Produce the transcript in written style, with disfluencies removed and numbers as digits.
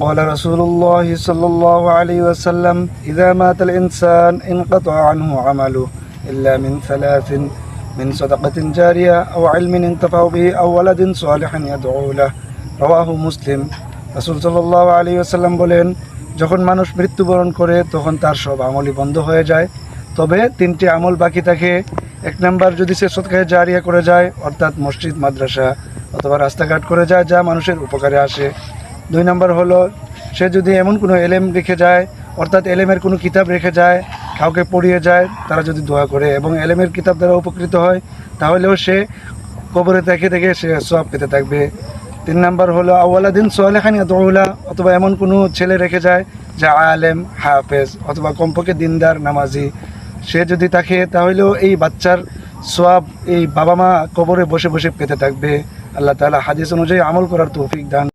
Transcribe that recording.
قال رسول الله صلى الله عليه وسلم إذا مات الإنسان انقطع عنه عمله إلا من ثلاث من صدقة جارية أو علم انتفع به أو ولد صالح يدعو له رواه মুসলিম। রাসূল সাল্লাল্লাহু আলাইহি ওয়াসাল্লাম বলেন, যখন মানুষ মৃত্যুবরণ করে তখন তার সব আমলই বন্ধ হয়ে যায়, তবে তিনটি আমল বাকি থাকে। এক নাম্বার, যদি সে সদকায়ে জারিয়া করে যায়, অর্থাৎ মসজিদ, মাদ্রাসা অথবা রাস্তাঘাট করে যায় যা মানুষের উপকারে আসে। দুই নাম্বার হলো, সে যদি এমন কোনো এলেম রেখে যায়, অর্থাৎ এলেমের কোনো কিতাব রেখে যায়, কাউকে পড়িয়ে যায়, তারা যদি দোয়া করে এবং এলেমের কিতাব দ্বারা উপকৃত হয়, তাহলেও সে কবরে থেকে থেকে সে সওয়াব পেতে থাকবে। তিন নাম্বার হলো আওয়ালাদিন সালেহান ইয়াদউ লাহ, অথবা এমন কোনো ছেলে রেখে যায় যা আলেম, হাফেজ অথবা কমপক্ষে দিনদার, নামাজি, সে যদি থাকে তাহলেও এই বাচ্চার সওয়াব এই বাবা মা কবরে বসে বসে পেতে থাকবে। আল্লাহ তাআলা হাদিস অনুযায়ী আমল করার তৌফিক দান